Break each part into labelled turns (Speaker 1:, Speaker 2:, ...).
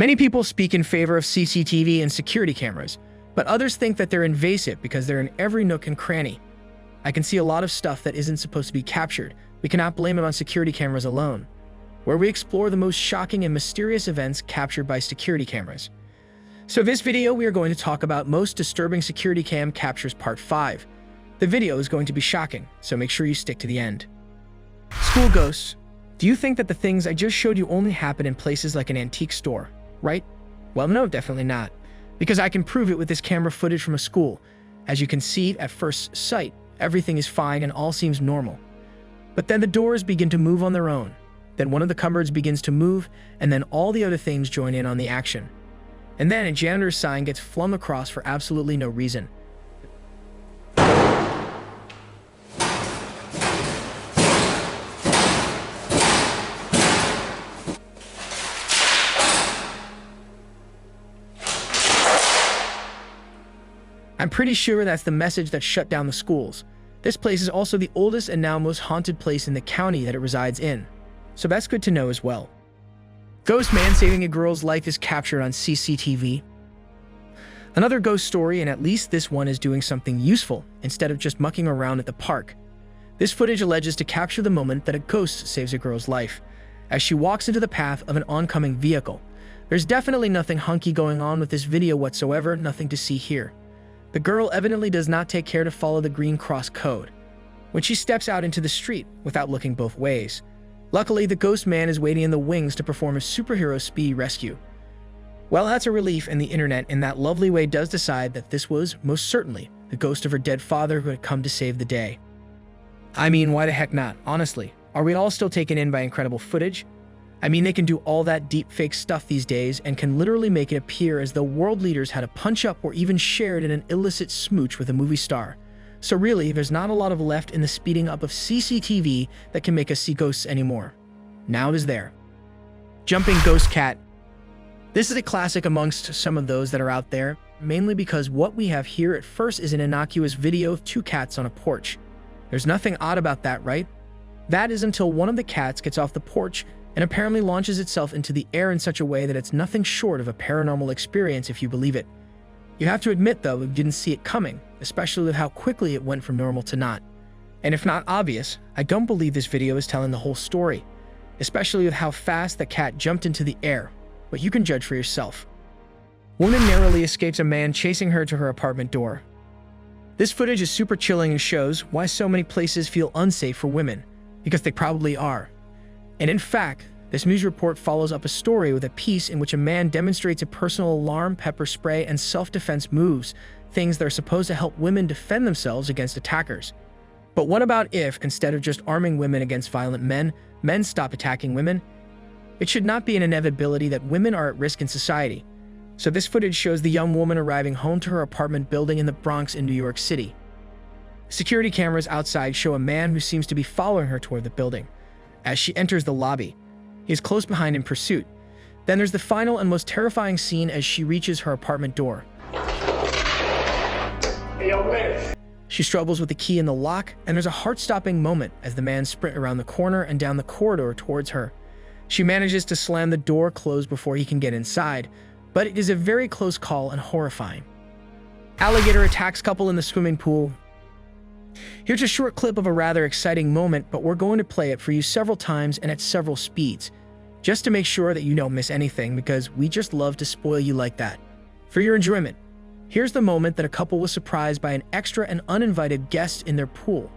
Speaker 1: Many people speak in favor of CCTV and security cameras, but others think that they're invasive because they're in every nook and cranny. I can see a lot of stuff that isn't supposed to be captured. We cannot blame it on security cameras alone, where we explore the most shocking and mysterious events captured by security cameras. So this video, we are going to talk about most disturbing security cam captures part 5. The video is going to be shocking, so make sure you stick to the end. School ghosts. Do you think that the things I just showed you only happen in places like an antique store, right? Well, no, definitely not, because I can prove it with this camera footage from a school. As you can see at first sight, everything is fine and all seems normal. But then the doors begin to move on their own. Then one of the cupboards begins to move, and then all the other things join in on the action. And then a janitor's sign gets flung across for absolutely no reason. I'm pretty sure that's the message that shut down the schools. This place is also the oldest and now most haunted place in the county that it resides in. So that's good to know as well. Ghost man saving a girl's life is captured on CCTV. Another ghost story, and at least this one is doing something useful instead of just mucking around at the park. This footage alleges to capture the moment that a ghost saves a girl's life as she walks into the path of an oncoming vehicle. There's definitely nothing hunky going on with this video whatsoever, nothing to see here. The girl evidently does not take care to follow the green cross code when she steps out into the street without looking both ways. Luckily, the ghost man is waiting in the wings to perform a superhero speed rescue. Well, that's a relief, and the internet in that lovely way does decide that this was most certainly the ghost of her dead father who had come to save the day. I mean, why the heck not? Honestly, are we all still taken in by incredible footage? I mean, they can do all that deep fake stuff these days and can literally make it appear as though world leaders had a punch up or even shared in an illicit smooch with a movie star. So really, there's not a lot of left in the speeding up of CCTV that can make us see ghosts anymore. Now is there. Jumping ghost cat. This is a classic amongst some of those that are out there, mainly because what we have here at first is an innocuous video of 2 cats on a porch. There's nothing odd about that, right? That is until one of the cats gets off the porch and apparently launches itself into the air in such a way that it's nothing short of a paranormal experience if you believe it. You have to admit, though, we didn't see it coming, especially with how quickly it went from normal to not. And if not obvious, I don't believe this video is telling the whole story, especially with how fast the cat jumped into the air, but you can judge for yourself. Woman narrowly escapes a man chasing her to her apartment door. This footage is super chilling and shows why so many places feel unsafe for women, because they probably are. And in fact, this news report follows up a story with a piece in which a man demonstrates a personal alarm, pepper spray, and self-defense moves, things that are supposed to help women defend themselves against attackers. But what about if, instead of just arming women against violent men, men stop attacking women? It should not be an inevitability that women are at risk in society. So this footage shows the young woman arriving home to her apartment building in the Bronx in New York City. Security cameras outside show a man who seems to be following her toward the building. As she enters the lobby, he is close behind in pursuit. Then there's the final and most terrifying scene as she reaches her apartment door. She struggles with the key in the lock, and there's a heart-stopping moment as the man sprints around the corner and down the corridor towards her. She manages to slam the door closed before he can get inside, but it is a very close call and horrifying. Alligator attacks couple in the swimming pool. Here's a short clip of a rather exciting moment, but we're going to play it for you several times and at several speeds, just to make sure that you don't miss anything, because we just love to spoil you like that. For your enjoyment, here's the moment that a couple was surprised by an extra and uninvited guest in their pool,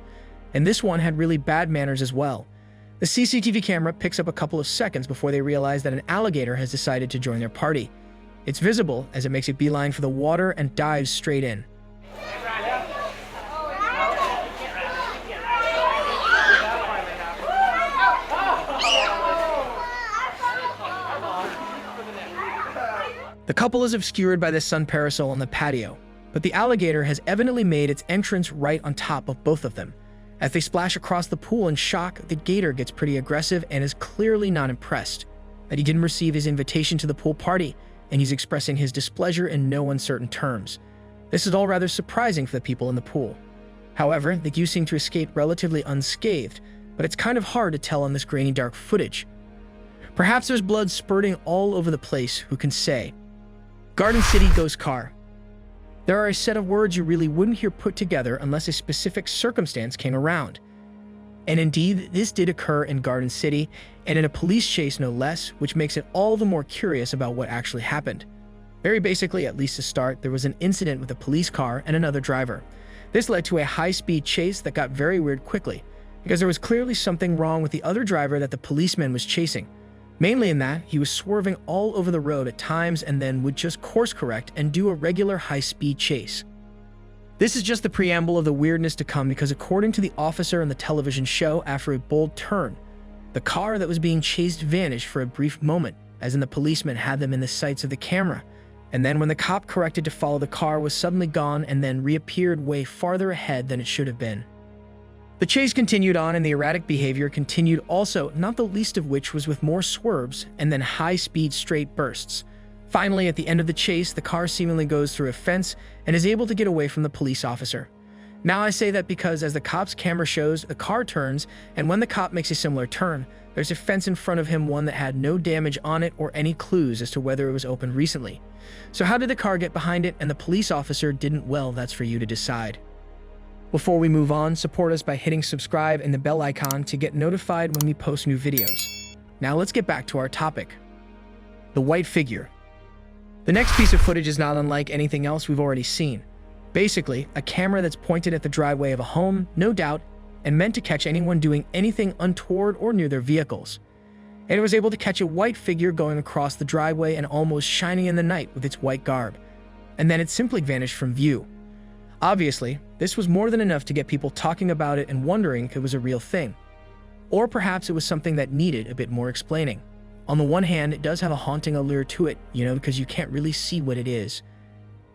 Speaker 1: and this one had really bad manners as well. The CCTV camera picks up a couple of seconds before they realize that an alligator has decided to join their party. It's visible as it makes a beeline for the water and dives straight in. The couple is obscured by the sun parasol on the patio, but the alligator has evidently made its entrance right on top of both of them. As they splash across the pool in shock, the gator gets pretty aggressive and is clearly not impressed that he didn't receive his invitation to the pool party, and he's expressing his displeasure in no uncertain terms. This is all rather surprising for the people in the pool. However, the goose seem to escape relatively unscathed, but it's kind of hard to tell on this grainy dark footage. Perhaps there's blood spurting all over the place, who can say? Garden City ghost car. There are a set of words you really wouldn't hear put together unless a specific circumstance came around. And indeed, this did occur in Garden City, and in a police chase no less, which makes it all the more curious about what actually happened. Very basically, at least to start, there was an incident with a police car and another driver. This led to a high-speed chase that got very weird quickly, because there was clearly something wrong with the other driver that the policeman was chasing. Mainly in that, he was swerving all over the road at times and then would just course correct and do a regular high-speed chase. This is just the preamble of the weirdness to come, because according to the officer in the television show, after a bold turn, the car that was being chased vanished for a brief moment, as in the policeman had them in the sights of the camera, and then when the cop corrected to follow, the car was suddenly gone and then reappeared way farther ahead than it should have been. The chase continued on, and the erratic behavior continued also, not the least of which was with more swerves and then high-speed straight bursts. Finally, at the end of the chase, the car seemingly goes through a fence and is able to get away from the police officer. Now I say that because, as the cop's camera shows, the car turns, and when the cop makes a similar turn, there's a fence in front of him, one that had no damage on it or any clues as to whether it was opened recently. So how did the car get behind it and the police officer didn't? Well, that's for you to decide. Before we move on, support us by hitting subscribe and the bell icon to get notified when we post new videos. Now let's get back to our topic. The white figure. The next piece of footage is not unlike anything else we've already seen. Basically, a camera that's pointed at the driveway of a home, no doubt, and meant to catch anyone doing anything untoward or near their vehicles. And it was able to catch a white figure going across the driveway and almost shining in the night with its white garb. And then it simply vanished from view. Obviously, this was more than enough to get people talking about it and wondering if it was a real thing. Or perhaps it was something that needed a bit more explaining. On the one hand, it does have a haunting allure to it, because you can't really see what it is.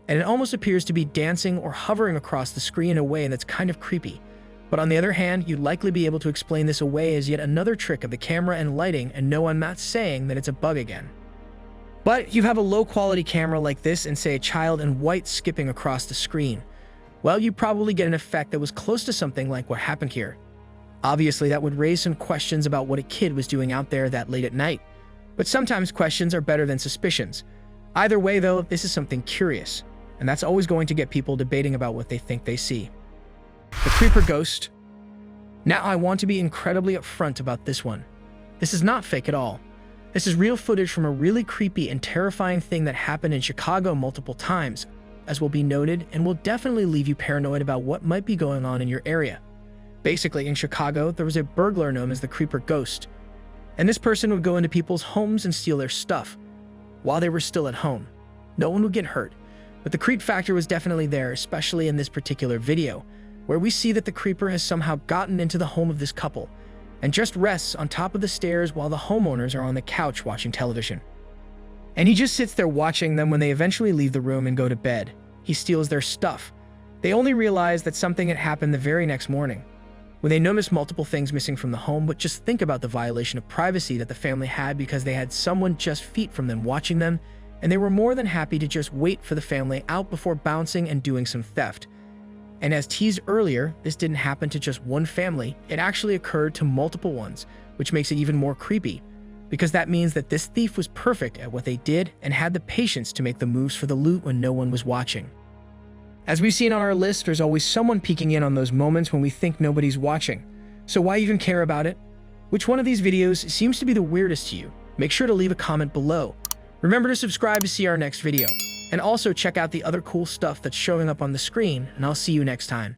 Speaker 1: And it almost appears to be dancing or hovering across the screen in a way that's kind of creepy. But on the other hand, you'd likely be able to explain this away as yet another trick of the camera and lighting, and no, I'm not saying that it's a bug again. But you have a low-quality camera like this and say a child in white skipping across the screen. Well, you probably get an effect that was close to something like what happened here. Obviously, that would raise some questions about what a kid was doing out there that late at night. But sometimes questions are better than suspicions. Either way, though, this is something curious, and that's always going to get people debating about what they think they see. The creeper ghost. Now, I want to be incredibly upfront about this one. This is not fake at all. This is real footage from a really creepy and terrifying thing that happened in Chicago multiple times, as will be noted, and will definitely leave you paranoid about what might be going on in your area. Basically, in Chicago, there was a burglar known as the creeper ghost, and this person would go into people's homes and steal their stuff while they were still at home. No one would get hurt, but the creep factor was definitely there, especially in this particular video, where we see that the creeper has somehow gotten into the home of this couple and just rests on top of the stairs while the homeowners are on the couch watching television. And he just sits there watching them when they eventually leave the room and go to bed. He steals their stuff. They only realize that something had happened the very next morning, when they notice multiple things missing from the home. But just think about the violation of privacy that the family had, because they had someone just feet from them watching them, and they were more than happy to just wait for the family out before bouncing and doing some theft. And as teased earlier, this didn't happen to just one family, it actually occurred to multiple ones, which makes it even more creepy, because that means that this thief was perfect at what they did and had the patience to make the moves for the loot when no one was watching. As we've seen on our list, there's always someone peeking in on those moments when we think nobody's watching. So why even care about it? Which one of these videos seems to be the weirdest to you? Make sure to leave a comment below. Remember to subscribe to see our next video. And also check out the other cool stuff that's showing up on the screen, and I'll see you next time.